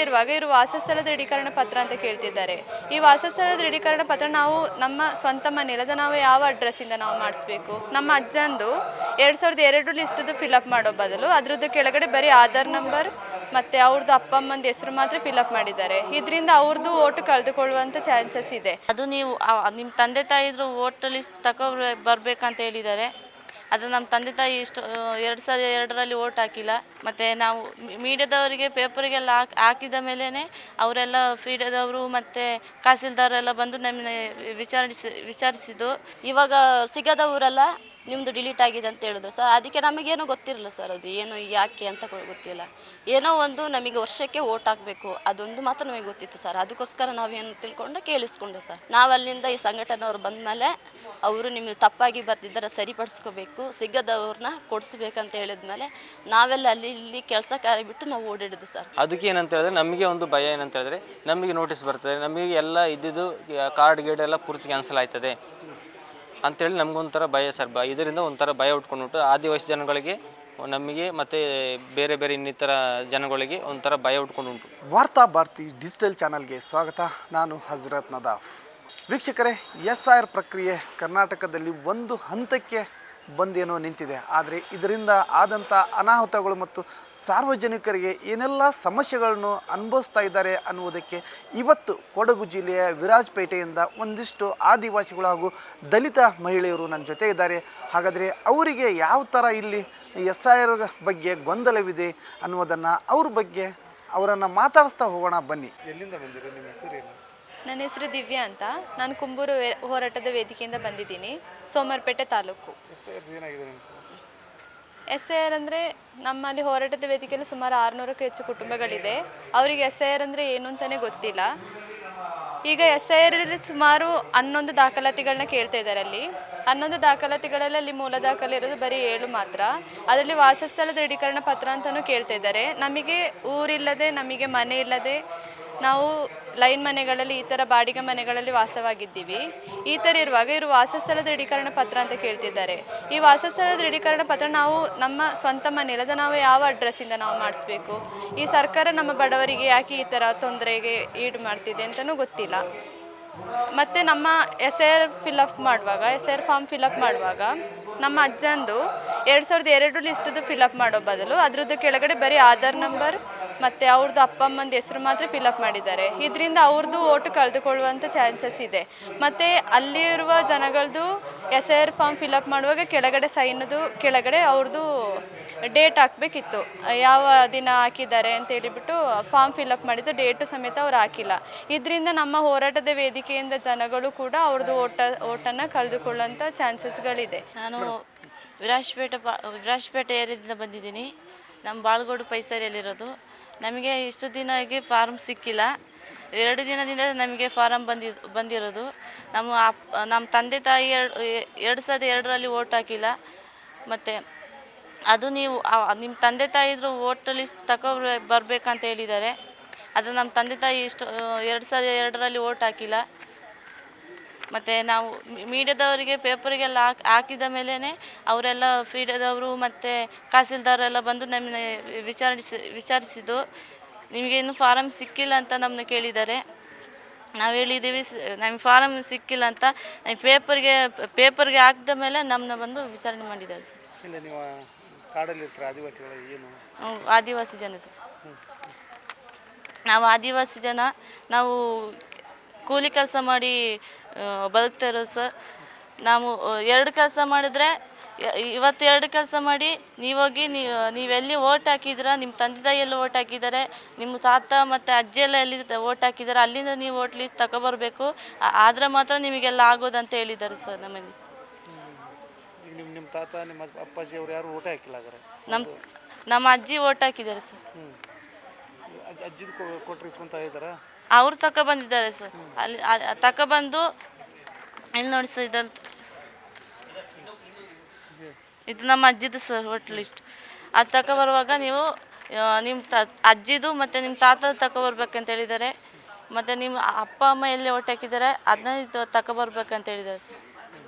ಇರುವಾಗ ಇವರು ವಾಸಸ್ಥಳ ದೃಢೀಕರಣ ಪತ್ರ ಅಂತ ಕೇಳ್ತಿದ್ದಾರೆ. ಈ ವಾಸಸ್ಥಳ ದೃಢೀಕರಣ ಪತ್ರ ನಾವು ನಮ್ಮ ಸ್ವಂತ ಮನೆಯಲ್ಲದ ನಾವು ಯಾವ ಅಡ್ರೆಸ್ಸಿಂದ ನಾವು ಮಾಡಿಸ್ಬೇಕು? ನಮ್ಮ ಅಜ್ಜಂದು 2002 ಲಿಸ್ಟದು ಫಿಲಪ್ ಮಾಡೋ ಬದಲು ಅದರದ್ದು ಕೆಳಗಡೆ ಬರೀ ಆಧಾರ್ ನಂಬರ್ ಮತ್ತು ಅವ್ರದ್ದು ಅಪ್ಪ ಅಮ್ಮಂದು ಹೆಸರು ಮಾತ್ರ ಫಿಲಪ್ ಮಾಡಿದ್ದಾರೆ. ಇದರಿಂದ ಅವ್ರದ್ದು ಓಟು ಕಳೆದುಕೊಳ್ಳುವಂಥ ಚಾನ್ಸಸ್ ಇದೆ. ಅದು ನೀವು ನಿಮ್ಮ ತಂದೆ ತಾಯಿದ್ರು ಓಟ್ ಲಿಸ್ಟ್ ಬರ್ಬೇಕಂತ ಹೇಳಿದ್ದಾರೆ. ಅದು ನಮ್ಮ ತಂದೆ ತಾಯಿ 2002ರಲ್ಲಿ ಓಟ್ ಹಾಕಿಲ್ಲ. ಮತ್ತು ನಾವು ಮೀಡಿಯಾದವರಿಗೆ ಪೇಪರಿಗೆಲ್ಲ ಹಾಕಿದ ಮೇಲೇ ಅವರೆಲ್ಲ ಮೀಡಿಯಾದವರು ಮತ್ತು ತಹಸೀಲ್ದಾರೆಲ್ಲ ಬಂದು ನಮ್ಮನ್ನ ವಿಚಾರಿಸಿದ್ದು. ಇವಾಗ ಸಿಗದವರೆಲ್ಲ ನಿಮ್ಮದು ಡಿಲೀಟ್ ಆಗಿದೆ ಅಂತ ಹೇಳಿದ್ರು ಸರ್. ಅದಕ್ಕೆ ನಮಗೇನೂ ಗೊತ್ತಿರಲಿಲ್ಲ ಸರ್, ಅದು ಏನು ಯಾಕೆ ಅಂತ ಗೊತ್ತಿಲ್ಲ. ಏನೋ ಒಂದು ನಮಗೆ ವರ್ಷಕ್ಕೆ ಓಟ್ ಹಾಕಬೇಕು ಅದೊಂದು ಮಾತ್ರ ನಮಗೆ ಗೊತ್ತಿತ್ತು ಸರ್. ಅದಕ್ಕೋಸ್ಕರ ನಾವೇನು ತಿಳ್ಕೊಂಡು ಕೇಳಿಸ್ಕೊಂಡು ಸರ್, ನಾವು ಅಲ್ಲಿಂದ ಈ ಸಂಘಟನೆಯವ್ರು ಬಂದ ಮೇಲೆ ಅವರು ನಿಮಗೆ ತಪ್ಪಾಗಿ ಬರ್ತಿದ್ದಾರೆ ಸರಿಪಡಿಸ್ಕೋಬೇಕು, ಸಿಗದವ್ರನ್ನ ಕೊಡಿಸ್ಬೇಕಂತ ಹೇಳಿದ್ಮೇಲೆ ನಾವೆಲ್ಲ ಅಲ್ಲಿ ಇಲ್ಲಿ ಕೆಲಸ ಕಾರ್ಯ ಬಿಟ್ಟು ನಾವು ಓಡಾಡಿದ್ದು ಸರ್. ಅದಕ್ಕೆ ಏನಂತ ಹೇಳಿದ್ರೆ ನಮಗೆ ಒಂದು ಭಯ ಏನಂತ ಹೇಳಿದ್ರೆ, ನಮಗೆ ನೋಟಿಸ್ ಬರ್ತದೆ, ನಮಗೆ ಎಲ್ಲ ಇದ್ದಿದ್ದು ಕಾರ್ಡ್ ಗೀಡ್ ಎಲ್ಲ ಪೂರ್ತಿ ಕ್ಯಾನ್ಸಲ್ ಆಯ್ತದೆ ಅಂತೇಳಿ ನಮಗೊಂಥರ ಭಯ ಸರ್. ಇದರಿಂದ ಒಂಥರ ಭಯ ಉಟ್ಕೊಂಡ್ಬಿಟ್ಟು ಆದಿವಾಸಿ ಜನಗಳಿಗೆ ನಮಗೆ ಮತ್ತು ಬೇರೆ ಬೇರೆ ಇನ್ನಿತರ ಜನಗಳಿಗೆ ಒಂಥರ ಭಯ ಉಟ್ಕೊಂಡುಂಟು. ವಾರ್ತಾ ಭಾರತಿ ಡಿಜಿಟಲ್ ಚಾನಲ್ಗೆ ಸ್ವಾಗತ. ನಾನು ಹಜರತ್ ನದಾಫ್. ವೀಕ್ಷಕರೇ, SIR ಪ್ರಕ್ರಿಯೆ ಕರ್ನಾಟಕದಲ್ಲಿ ಒಂದು ಹಂತಕ್ಕೆ ಬಂದೇನೋ ನಿಂತಿದೆ. ಆದರೆ ಇದರಿಂದ ಆದಂಥ ಅನಾಹುತಗಳು ಮತ್ತು ಸಾರ್ವಜನಿಕರಿಗೆ ಏನೆಲ್ಲ ಸಮಸ್ಯೆಗಳನ್ನು ಅನುಭವಿಸ್ತಾ ಇದ್ದಾರೆ ಅನ್ನುವುದಕ್ಕೆ ಇವತ್ತು ಕೊಡಗು ಜಿಲ್ಲೆಯ ವಿರಾಜಪೇಟೆಯಿಂದ ಒಂದಿಷ್ಟು ಆದಿವಾಸಿಗಳು ಹಾಗೂ ದಲಿತ ಮಹಿಳೆಯರು ನನ್ನ ಜೊತೆ ಇದ್ದಾರೆ. ಹಾಗಾದರೆ ಅವರಿಗೆ ಯಾವ ಥರ ಇಲ್ಲಿ SIR ಬಗ್ಗೆ ಗೊಂದಲವಿದೆ ಅನ್ನೋದನ್ನು ಅವ್ರ ಬಗ್ಗೆ ಅವರನ್ನು ಮಾತಾಡಿಸ್ತಾ ಹೋಗೋಣ ಬನ್ನಿ. ಎಲ್ಲಿಂದ ಬಂದಿರೋ, ನಿಮ್ಮ ಹೆಸರೇನು? ನನ್ನ ಹೆಸರು ದಿವ್ಯಾ ಅಂತ. ನಾನು ಕುಂಬೂರು ಹೋರಾಟದ ವೇದಿಕೆಯಿಂದ ಬಂದಿದ್ದೀನಿ, ಸೋಮವಾರಪೇಟೆ ತಾಲೂಕು. SIR ಅಂದರೆ ನಮ್ಮಲ್ಲಿ ಹೋರಾಟದ ವೇದಿಕೆಯಲ್ಲಿ ಸುಮಾರು 600ಕ್ಕೂ ಹೆಚ್ಚು ಕುಟುಂಬಗಳಿದೆ. ಅವರಿಗೆ SIR ಅಂದರೆ ಏನು ಅಂತಲೇ ಗೊತ್ತಿಲ್ಲ. ಈಗ SIRಲ್ಲಿ ಸುಮಾರು 11 ದಾಖಲಾತಿಗಳನ್ನ ಕೇಳ್ತಾ ಇದ್ದಾರೆ. ಅಲ್ಲಿ 11 ದಾಖಲಾತಿಗಳಲ್ಲಿ ಅಲ್ಲಿ ಮೂಲ ದಾಖಲೆ ಇರೋದು ಬರೀ 7 ಮಾತ್ರ. ಅದರಲ್ಲಿ ವಾಸಸ್ಥಳ ದೃಢೀಕರಣ ಪತ್ರ ಅಂತಲೂ ಕೇಳ್ತಾ ಇದ್ದಾರೆ. ನಮಗೆ ಊರಿಲ್ಲದೆ, ನಮಗೆ ಮನೆ ಇಲ್ಲದೆ, ನಾವು ಲೈನ್ ಮನೆಗಳಲ್ಲಿ ಈ ಥರ ಬಾಡಿಗೆ ಮನೆಗಳಲ್ಲಿ ವಾಸವಾಗಿದ್ದೀವಿ. ಈ ಥರ ಇರುವಾಗ ಇವರು ವಾಸಸ್ಥಳ ದೃಢೀಕರಣ ಪತ್ರ ಅಂತ ಕೇಳ್ತಿದ್ದಾರೆ. ಈ ವಾಸಸ್ಥಳ ದೃಢೀಕರಣ ಪತ್ರ ನಾವು ನಮ್ಮ ಸ್ವಂತ ಮನೆಯಲ್ಲದ ನಾವು ಯಾವ ಅಡ್ರೆಸ್ಸಿಂದ ನಾವು ಮಾಡಿಸ್ಬೇಕು? ಈ ಸರ್ಕಾರ ನಮ್ಮ ಬಡವರಿಗೆ ಯಾಕೆ ಈ ಥರ ತೊಂದರೆಗೆ ಈಡು ಮಾಡ್ತಿದೆ ಅಂತಲೂ ಗೊತ್ತಿಲ್ಲ. ಮತ್ತು ನಮ್ಮ SIR ಫಾರ್ಮ್ ಫಿಲಪ್ ಮಾಡುವಾಗ ನಮ್ಮ ಅಜ್ಜಂದು 2002 ಲಿಸ್ಟದು ಫಿಲಪ್ ಮಾಡೋ ಬದಲು ಅದರದ್ದು ಕೆಳಗಡೆ ಬರೀ ಆಧಾರ್ ನಂಬರ್ ಮತ್ತು ಅವ್ರದ್ದು ಅಪ್ಪ ಅಮ್ಮಂದು ಹೆಸರು ಮಾತ್ರ ಫಿಲಪ್ ಮಾಡಿದ್ದಾರೆ. ಇದರಿಂದ ಅವ್ರದ್ದು ಓಟು ಕಳೆದುಕೊಳ್ಳುವಂಥ ಚಾನ್ಸಸ್ ಇದೆ. ಮತ್ತು ಅಲ್ಲಿರುವ ಜನಗಳದ್ದು SIR ಫಾರ್ಮ್ ಫಿಲಪ್ ಮಾಡುವಾಗ ಕೆಳಗಡೆ ಸೈನದು ಕೆಳಗಡೆ ಅವ್ರದ್ದು ಡೇಟ್ ಹಾಕಬೇಕಿತ್ತು, ಯಾವ ದಿನ ಹಾಕಿದ್ದಾರೆ ಅಂತ ಹೇಳಿಬಿಟ್ಟು ಫಾರ್ಮ್ ಫಿಲಪ್ ಮಾಡಿದ್ದು ಡೇಟು ಸಮೇತ ಅವ್ರು ಹಾಕಿಲ್ಲ. ಇದರಿಂದ ನಮ್ಮ ಹೋರಾಟದ ವೇದಿಕೆಯಿಂದ ಜನಗಳು ಕೂಡ ಅವ್ರದ್ದು ಓಟನ್ನು ಕಳೆದುಕೊಳ್ಳುವಂಥ ಚಾನ್ಸಸ್ಗಳಿದೆ. ನಾನು ವಿರಾಜಪೇಟೆ ಏರಿಯಾದಿಂದ ಬಂದಿದ್ದೀನಿ. ನಮ್ಮ ಬಾಳ್ಗೋಡು ಪೈಸರಿಯಲ್ಲಿರೋದು. ನಮಗೆ ಇಷ್ಟು ದಿನ ಆಗಿ ಫಾರ್ಮ್ ಸಿಕ್ಕಿಲ್ಲ. 2 ದಿನದಿಂದ ನಮಗೆ ಫಾರಮ್ ಬಂದಿರೋದು. ನಮ್ಮ ತಂದೆ ತಾಯಿ 2002ರಲ್ಲಿ ಓಟ್ ಹಾಕಿಲ್ಲ. ಮತ್ತು ಅದು ನೀವು ನಿಮ್ಮ ತಂದೆ ತಾಯಿದ್ರು ಓಟ್ ಲಿಸ್ಟ್ ಬರಬೇಕಂತ ಹೇಳಿದ್ದಾರೆ. ಅದು ನಮ್ಮ ತಂದೆ ತಾಯಿ 2002ರಲ್ಲಿ ಓಟ್ ಹಾಕಿಲ್ಲ. ಮತ್ತು ನಾವು ಮೀಡಿಯಾದವರಿಗೆ ಪೇಪರಿಗೆಲ್ಲ ಹಾಕಿದ ಮೇಲೇ ಅವರೆಲ್ಲ ಮೀಡಿಯಾದವರು ಮತ್ತು ತಹಸೀಲ್ದಾರೆಲ್ಲ ಬಂದು ನಮ್ಮನ್ನ ವಿಚಾರಿಸಿದ್ದು. ನಿಮಗೆ ಇನ್ನೂ ಫಾರಮ್ ಸಿಕ್ಕಿಲ್ಲ ಅಂತ ನಮ್ಮನ್ನ ಕೇಳಿದ್ದಾರೆ. ನಾವು ಹೇಳಿದ್ದೀವಿ ನಮಗೆ ಫಾರಮ್ ಸಿಕ್ಕಿಲ್ಲ ಅಂತ. ಪೇಪರ್ಗೆ ಹಾಕಿದ ಮೇಲೆ ನಮ್ಮನ್ನ ಬಂದು ವಿಚಾರಣೆ ಮಾಡಿದ್ದಾರೆ ಸರ್. ನೀವು ಕಾಡಲ್ಲಿ ಆದಿವಾಸಿಗಳು ಏನು? ಆದಿವಾಸಿ ಜನ ಸರ್. ನಾವು ಆದಿವಾಸಿ ಜನ. ನಾವು ಕೂಲಿ ಕೆಲಸ ಮಾಡಿ ಬದುಕ್ತಾ ಇರೋದು ಸರ್. ನಾವು 2 ಕೆಲಸ ಮಾಡಿದ್ರೆ, ಇವತ್ತು 2 ಕೆಲಸ ಮಾಡಿ ನೀವೋಗಿ ನೀವೆಲ್ಲಿ ಓಟ್ ಹಾಕಿದ್ದೀರಾ, ನಿಮ್ಮ ತಂದೆ ತಾಯಿ ಎಲ್ಲ ಓಟ್ ಹಾಕಿದ್ದಾರೆ, ನಿಮ್ಮ ತಾತ ಮತ್ತು ಅಜ್ಜಿ ಎಲ್ಲ ಎಲ್ಲಿ ಓಟ್ ಹಾಕಿದ್ದಾರೆ, ಅಲ್ಲಿಂದ ನೀವು ಓಟ್ ಲಿಸ್ಟ್ ತಗೊಬರ್ಬೇಕು. ಆದರೆ ಮಾತ್ರ ನಿಮಗೆಲ್ಲ ಆಗೋದಂತ ಹೇಳಿದ್ದಾರೆ ಸರ್. ನಮ್ಮಲ್ಲಿ ನಿಮ್ಮ ತಾತ, ನಿಮ್ಮ ಅಪ್ಪಾಜಿ ಅವರು ಯಾರು ಓಟ್ ಹಾಕಿಲ್ಲ? ನಮ್ಮ ಅಜ್ಜಿ ಓಟ್ ಹಾಕಿದ್ದಾರೆ ಸರ್. ಅಜ್ಜಿದು ಕೊಟ್ಟರೆ ಇಸ್ಕೊಂತ ಇದ್ದಾರಾ? ಅವ್ರು ತಗೊಬಂದಿದ್ದಾರೆ ಸರ್. ಅಲ್ಲಿ ತಗೊಬಂದು ಇಲ್ಲಿ ನೋಡಿ ಸರ್, ಇದು ನಮ್ಮ ಅಜ್ಜಿದು ಸರ್ ಓಟ್ ಲಿಸ್ಟ್. ಅದು ತಗೊಬರುವಾಗ ನೀವು ನಿಮ್ಮ ಅಜ್ಜಿದು ಮತ್ತು ನಿಮ್ಮ ತಾತ ತಗೊಬರ್ಬೇಕಂತ ಹೇಳಿದ್ದಾರೆ. ಮತ್ತು ನಿಮ್ಮ ಅಪ್ಪ ಅಮ್ಮ ಎಲ್ಲಿ ಓಟ್ ಹಾಕಿದ್ದಾರೆ ಅದನ್ನ ತಗೊಬರ್ಬೇಕಂತ ಹೇಳಿದ್ದಾರೆ ಸರ್.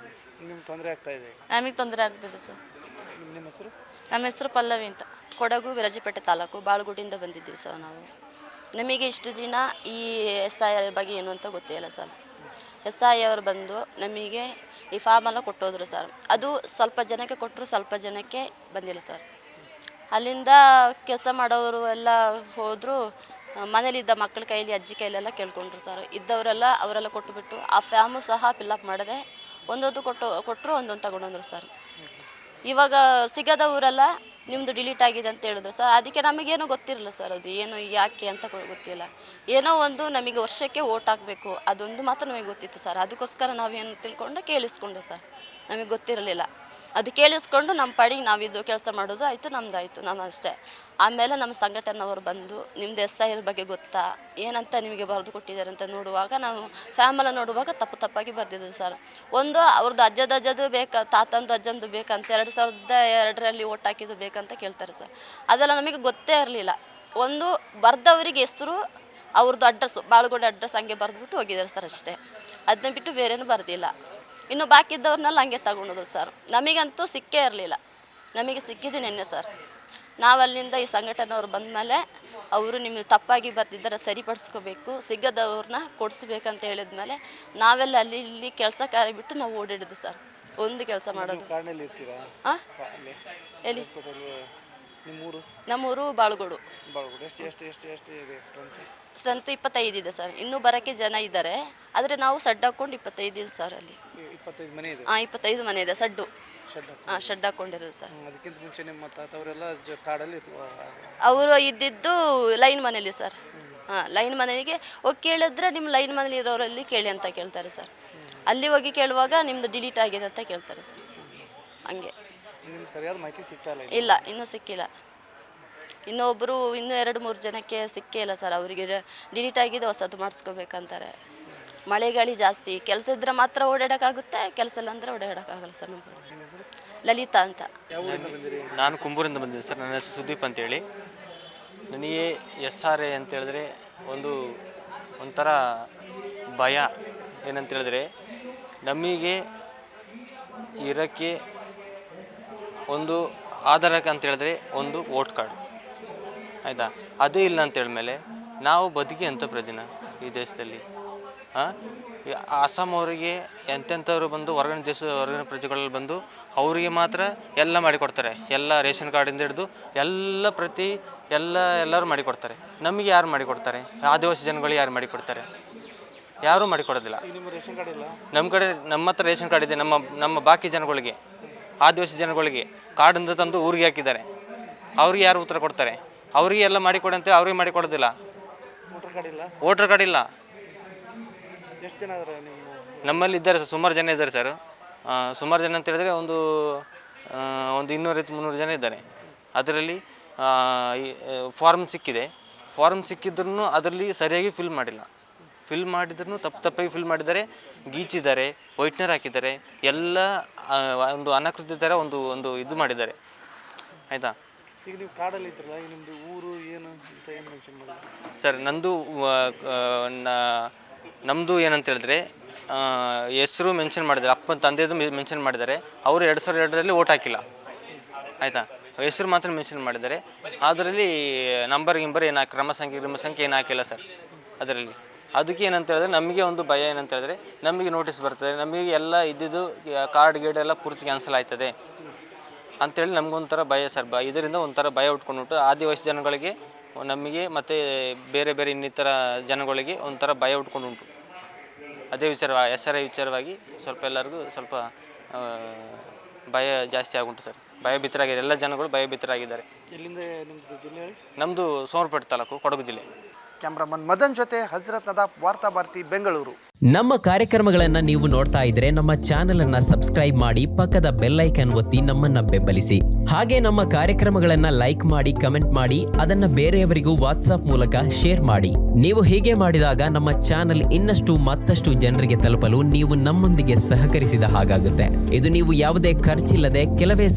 ನಿಮ್ಗೆ ತೊಂದರೆ ಆಗ್ತಾ ಇದೆ? ನಮಗೆ ತೊಂದರೆ ಆಗ್ತಿದೆ ಸರ್. ನಿಮ್ಮ ಹೆಸರು? ನಮ್ಮ ಹೆಸರು ಪಲ್ಲವಿ ಅಂತ. ಕೊಡಗು ವಿರಾಜಪೇಟೆ ತಾಲೂಕು ಬಾಳ್ಗುಡಿಯಿಂದ ಬಂದಿದ್ದೀವಿ ಸರ್ ನಾವು. ನಮಗೆ ಇಷ್ಟು ದಿನ ಈ SIR ಬಗ್ಗೆ ಏನು ಅಂತ ಗೊತ್ತಿಲ್ಲ ಸರ್. SIR ಬಂದು ನಮಗೆ ಈ ಫಾರ್ಮೆಲ್ಲ ಕೊಟ್ಟೋದ್ರು ಸರ್. ಅದು ಸ್ವಲ್ಪ ಜನಕ್ಕೆ ಕೊಟ್ಟರು, ಸ್ವಲ್ಪ ಜನಕ್ಕೆ ಬಂದಿಲ್ಲ ಸರ್. ಅಲ್ಲಿಂದ ಕೆಲಸ ಮಾಡೋರು ಎಲ್ಲ ಹೋದರು. ಮನೇಲಿದ್ದ ಮಕ್ಕಳ ಕೈಲಿ, ಅಜ್ಜಿ ಕೈಲೆಲ್ಲ ಕೇಳ್ಕೊಂಡ್ರು ಸರ್. ಇದ್ದವರೆಲ್ಲ ಅವರೆಲ್ಲ ಕೊಟ್ಟುಬಿಟ್ಟು ಆ ಫಾರ್ಮು ಸಹ ಫಿಲ್ಲಪ್ ಮಾಡದೆ ಒಂದೊಂದು ಕೊಟ್ಟರು, ಒಂದೊಂದು ತಗೊಂಡಂದ್ರು ಸರ್. ಇವಾಗ ಸಿಗದವರೆಲ್ಲ ನಿಮ್ಮದು ಡಿಲೀಟ್ ಆಗಿದೆ ಅಂತ ಹೇಳಿದ್ರು ಸರ್. ಅದಕ್ಕೆ ನಮಗೇನೋ ಗೊತ್ತಿರಲಿಲ್ಲ ಸರ್, ಅದು ಏನು ಯಾಕೆ ಅಂತ ಗೊತ್ತಿಲ್ಲ. ಏನೋ ಒಂದು ನಮಗೆ ವರ್ಷಕ್ಕೆ ಓಟ್ ಹಾಕಬೇಕು, ಅದೊಂದು ಮಾತ್ರ ನಮಗೆ ಗೊತ್ತಿತ್ತು ಸರ್. ಅದಕ್ಕೋಸ್ಕರ ನಾವೇನು ತಿಳ್ಕೊಂಡು ಕೇಳಿಸ್ಕೊಂಡು ಸರ್, ನಮಗೆ ಗೊತ್ತಿರಲಿಲ್ಲ. ಅದು ಕೇಳಿಸ್ಕೊಂಡು ನಮ್ಮ ಪಾಡಿಗೆ ನಾವಿದ್ದು ಕೆಲಸ ಮಾಡೋದು ಆಯಿತು, ನಮ್ಮದಾಯಿತು, ನಮ್ಮ ಅಷ್ಟೇ. ಆಮೇಲೆ ನಮ್ಮ ಸಂಘಟನೆಯವರು ಬಂದು ನಿಮ್ಮದು SIR ಬಗ್ಗೆ ಗೊತ್ತಾ, ಏನಂತ ನಿಮಗೆ ಬರೆದು ಕೊಟ್ಟಿದ್ದಾರೆ ಅಂತ ನೋಡುವಾಗ ನಾವು ಫ್ಯಾಮೆಲ್ಲ ನೋಡುವಾಗ ತಪ್ಪಾಗಿ ಬರೆದಿದ್ದು ಸರ್. ಒಂದು ಅವ್ರದ್ದು ಅಜ್ಜದು ತಾತಂದು ಅಜ್ಜಂದು ಬೇಕಂತ 2002ರಲ್ಲಿ ಓಟ್ ಹಾಕಿದ್ದು ಬೇಕಂತ ಕೇಳ್ತಾರೆ ಸರ್. ಅದೆಲ್ಲ ನಮಗೆ ಗೊತ್ತೇ ಇರಲಿಲ್ಲ. ಒಂದು ಬರ್ದವರಿಗೆ ಹೆಸರು, ಅವ್ರದ್ದು ಅಡ್ರೆಸ್ಸು, ಬಾಳುಗೋಡೆ ಅಡ್ರೆಸ್ ಹಂಗೆ ಬರೆದ್ಬಿಟ್ಟು ಹೋಗಿದ್ದಾರೆ ಸರ್ ಅಷ್ಟೇ. ಅದನ್ನ ಬಿಟ್ಟು ಬೇರೇನು ಬರೆದಿಲ್ಲ. ಇನ್ನು ಬಾಕಿ ಇದ್ದವ್ರನ್ನೆಲ್ಲ ಹಂಗೆ ತಗೊಂಡೋದ್ರು ಸರ್. ನಮಗಂತೂ ಸಿಕ್ಕೇ ಇರಲಿಲ್ಲ. ನಮಗೆ ಸಿಕ್ಕಿದ್ದು ನೆನ್ನೆ ಸರ್. ನಾವು ಅಲ್ಲಿಂದ ಈ ಸಂಘಟನೆಯವ್ರು ಬಂದ ಮೇಲೆ ಅವರು ನಿಮಗೆ ತಪ್ಪಾಗಿ ಬರ್ತಿದ್ದಾರೆ, ಸರಿಪಡಿಸ್ಕೋಬೇಕು, ಸಿಗದವ್ರನ್ನ ಕೊಡಿಸ್ಬೇಕಂತ ಹೇಳಿದ್ಮೇಲೆ ನಾವೆಲ್ಲ ಅಲ್ಲಿ ಇಲ್ಲಿ ಕೆಲಸ ಕಾರ್ಯ ಬಿಟ್ಟು ನಾವು ಓಡಾಡಿದ್ದು ಸರ್. ಒಂದು ಕೆಲಸ ಮಾಡೋದು. ಹಾಂ, ಎಲ್ಲಿ? ನಮ್ಮೂರು ಬಾಳುಗೋಡು. ಸ್ಟ್ರೆಂತ್ 25 ಇದೆ ಸರ್. ಇನ್ನೂ ಬರೋಕ್ಕೆ ಜನ ಇದ್ದಾರೆ, ಆದರೆ ನಾವು ಸಡ್ ಹಾಕ್ಕೊಂಡು 25 ಇದೆ ಸರ್. ಅಲ್ಲಿ 25 ಮನೆ ಇದೆ. ಸಡ್ಡು ಶೆಡ್ ಹಾಕ್ಕೊಂಡಿರೋದು ಸರ್. ಅವರು ಇದ್ದಿದ್ದು ಲೈನ್ ಮನೇಲಿ ಸರ್. ಲೈನ್ ಮನೆಗೆ ಹೋಗಿ ಕೇಳಿದ್ರೆ ನಿಮ್ಮ ಲೈನ್ ಮನೇಲಿ ಇರೋರಲ್ಲಿ ಕೇಳಿ ಅಂತ ಕೇಳ್ತಾರೆ ಸರ್. ಅಲ್ಲಿ ಹೋಗಿ ಕೇಳುವಾಗ ನಿಮ್ಮದು ಡಿಲೀಟ್ ಆಗಿದೆ ಅಂತ ಕೇಳ್ತಾರೆ ಸರ್. ಹಂಗೆ ಇಲ್ಲ, ಇನ್ನೂ ಸಿಕ್ಕಿಲ್ಲ. ಇನ್ನೊಬ್ಬರು ಇನ್ನೂ 2-3 ಜನಕ್ಕೆ ಸಿಕ್ಕೇ ಇಲ್ಲ ಸರ್. ಅವರಿಗೆ ಡಿಲೀಟ್ ಆಗಿದೆ, ಹೊಸದು ಮಾಡಿಸ್ಕೋಬೇಕಂತಾರೆ. ಮಳೆ ಗಾಳಿ ಜಾಸ್ತಿ, ಕೆಲಸ ಇದ್ದರೆ ಮಾತ್ರ ಓಡಾಡೋಕ್ಕಾಗುತ್ತೆ, ಕೆಲಸ ಇಲ್ಲ ಅಂದರೆ ಓಡಾಡೋಕ್ಕಾಗಲ್ಲ ಸರ್. ನಮ್ಮ ಲಲಿತಾ ಅಂತ. ನಾನು ಕುಂಬೂರಿಂದ ಬಂದಿದ್ದೆ ಸರ್. ನನ್ನ ಹೆಸರು ಸುದೀಪ್ ಅಂತೇಳಿ. ನನಗೆ SRA ಅಂತ ಹೇಳಿದ್ರೆ ಒಂಥರ ಭಯ. ಏನಂತ ಹೇಳಿದ್ರೆ ನಮಗೆ ಇರೋಕ್ಕೆ ಒಂದು ಆಧಾರಕ್ಕೆ ಅಂತ ಹೇಳಿದ್ರೆ ಒಂದು ವೋಟ್ ಕಾರ್ಡ್, ಆಯಿತಾ? ಅದೇ ಇಲ್ಲ ಅಂತೇಳ್ಮೇಲೆ ನಾವು ಬದುಕಿ ಅಂತ ಪ್ರತಿದಿನ ಈ ದೇಶದಲ್ಲಿ. ಅಸ್ಸಾಂ ಅವರಿಗೆ ಎಂತೆಂಥವ್ರು ಬಂದು ಹೊರಗಿನ ಪ್ರಜೆಗಳಲ್ಲಿ ಬಂದು ಅವರಿಗೆ ಮಾತ್ರ ಎಲ್ಲ ಮಾಡಿಕೊಡ್ತಾರೆ. ಎಲ್ಲ ರೇಷನ್ ಕಾರ್ಡಿಂದ ಹಿಡಿದು ಎಲ್ಲರೂ ಮಾಡಿಕೊಡ್ತಾರೆ. ನಮಗೆ ಯಾರು ಮಾಡಿಕೊಡ್ತಾರೆ? ಆದಿವಾಸಿ ಜನಗಳು ಯಾರು ಮಾಡಿಕೊಡ್ತಾರೆ? ಯಾರೂ ಮಾಡಿಕೊಡೋದಿಲ್ಲ. ನಮ್ಮ ಹತ್ರ ರೇಷನ್ ಕಾರ್ಡ್ ಇದೆ. ನಮ್ಮ ಬಾಕಿ ಜನಗಳಿಗೆ, ಆದಿವಾಸಿ ಜನಗಳಿಗೆ ಕಾರ್ಡಿಂದ ತಂದು ಊರಿಗೆ ಹಾಕಿದ್ದಾರೆ. ಅವ್ರಿಗೆ ಯಾರು ಉತ್ತರ ಕೊಡ್ತಾರೆ? ಅವರಿಗೆ ಎಲ್ಲ ಮಾಡಿಕೊಡಿ ಅಂತೇಳಿ ಅವ್ರಿಗೆ ಮಾಡಿಕೊಡೋದಿಲ್ಲ. ವೋಟರ್ ಕಾರ್ಡ್ ಇಲ್ಲ. ನಮ್ಮಲ್ಲಿ ಇದ್ದಾರೆ ಸರ್, ಸುಮಾರು ಜನ ಇದ್ದಾರೆ ಸರ್. ಸುಮಾರು ಜನ ಅಂತ ಹೇಳಿದ್ರೆ ಒಂದು 200-300 ಜನ ಇದ್ದಾರೆ. ಅದರಲ್ಲಿ ಫಾರ್ಮ್ ಸಿಕ್ಕಿದೆ. ಫಾರ್ಮ್ ಸಿಕ್ಕಿದ್ರೂ ಅದರಲ್ಲಿ ಸರಿಯಾಗಿ ಫಿಲ್ ಮಾಡಿಲ್ಲ. ಫಿಲ್ ಮಾಡಿದ್ರೂ ತಪ್ಪಾಗಿ ಫಿಲ್ ಮಾಡಿದ್ದಾರೆ, ಗೀಚಿದ್ದಾರೆ, ವೈಟ್ನರ್ ಹಾಕಿದ್ದಾರೆ, ಎಲ್ಲ ಒಂದು ಅನಕೃತಿ ಥರ ಒಂದು ಇದು ಮಾಡಿದ್ದಾರೆ, ಆಯಿತಾ? ಈಗ ನೀವು ಕಾಡಲ್ಲಿ ಇದ್ರಲ್ಲ, ಈಗ ನಿಮ್ಮದು ಊರು ಏನು ಅಂತ ಏನು ಮೆನ್ಷನ್ ಮಾಡಿದ್ರು ಸರ್? ನಮ್ಮದು ಏನಂತ ಹೇಳಿದ್ರೆ ಹೆಸರು ಮೆನ್ಷನ್ ಮಾಡಿದ್ದಾರೆ, ಅಪ್ಪನ ತಂದೆದು ಮೆನ್ಷನ್ ಮಾಡಿದ್ದಾರೆ. ಅವರು 2002ರಲ್ಲಿ ಓಟ್ ಹಾಕಿಲ್ಲ, ಆಯಿತಾ? ಹೆಸರು ಮಾತ್ರ ಮೆನ್ಷನ್ ಮಾಡಿದ್ದಾರೆ. ಅದರಲ್ಲಿ ನಂಬರ್ ಏನು ಕ್ರಮ ಸಂಖ್ಯೆ ಏನು ಹಾಕಿಲ್ಲ ಸರ್ ಅದರಲ್ಲಿ. ಅದಕ್ಕೆ ಏನಂತ ಹೇಳಿದ್ರೆ ನಮಗೆ ಒಂದು ಭಯ. ಏನಂತ ಹೇಳಿದ್ರೆ ನಮಗೆ ನೋಟಿಸ್ ಬರ್ತದೆ, ನಮಗೆ ಎಲ್ಲ ಇದ್ದಿದ್ದು ಕಾರ್ಡ್ ಎಲ್ಲ ಪೂರ್ತಿ ಕ್ಯಾನ್ಸಲ್ ಆಯ್ತದೆ ಅಂಥೇಳಿ ನಮಗೊಂಥರ ಭಯ ಸರ್. ಇದರಿಂದ ಒಂಥರ ಭಯ ಉಟ್ಕೊಂಡ್ಬಿಟ್ಟು ಆದಿವಾಸಿ ಜನಗಳಿಗೆ, ನಮಗೆ ಮತ್ತು ಬೇರೆ ಇನ್ನಿತರ ಜನಗಳಿಗೆ ಒಂಥರ ಭಯ ಉಟ್ಕೊಂಡುಂಟು. ಅದೇ SRA ವಿಚಾರವಾಗಿ ಸ್ವಲ್ಪ ಎಲ್ಲರಿಗೂ ಸ್ವಲ್ಪ ಭಯ ಜಾಸ್ತಿ ಆಗುಂಟು ಸರ್. ಭಯಭೀತರಾಗಿದೆ, ಎಲ್ಲ ಜನಗಳು ಭಯಭೀತರಾಗಿದ್ದಾರೆ. ಎಲ್ಲಿಂದ ನಿಮ್ಮದು ಜಿಲ್ಲೆ? ನಮ್ಮದು ಸೋಮರಪೇಟೆ ತಾಲೂಕು, ಕೊಡಗು ಜಿಲ್ಲೆ. ಕ್ಯಾಮ್ರಾಮನ್ ಮದನ್ ಜೊತೆ ಹಜರತ್ ನದಾಫ್, ವಾರ್ತಾ ಭಾರತಿ, ಬೆಂಗಳೂರು. ನಮ್ಮ ಕಾರ್ಯಕ್ರಮಗಳನ್ನ ನೀವು ನೋಡ್ತಾ ಇದ್ರೆ ನಮ್ಮ ಚಾನೆಲ್ ಅನ್ನ ಸಬ್ಸ್ಕ್ರೈಬ್ ಮಾಡಿ, ಪಕ್ಕದ ಬೆಲ್ ಐಕಾನ್ ಒತ್ತಿ ನಮ್ಮನ್ನ ಬೆಂಬಲಿಸಿ. ಹಾಗೆ ನಮ್ಮ ಕಾರ್ಯಕ್ರಮಗಳನ್ನ ಲೈಕ್ ಮಾಡಿ, ಕಮೆಂಟ್ ಮಾಡಿ, ಅದನ್ನ ಬೇರೆಯವರಿಗೂ ವಾಟ್ಸ್ಆಪ್ ಮೂಲಕ ಶೇರ್ ಮಾಡಿ. ನೀವು ಹೀಗೆ ಮಾಡಿದಾಗ ನಮ್ಮ ಚಾನೆಲ್ ಮತ್ತಷ್ಟು ಜನರಿಗೆ ತಲುಪಲು ನೀವು ನಮ್ಮೊಂದಿಗೆ ಸಹಕರಿಸಿದ ಹಾಗಾಗುತ್ತೆ. ಇದು ನೀವು ಯಾವುದೇ ಖರ್ಚಿಲ್ಲದೆ ಕೆಲವೇ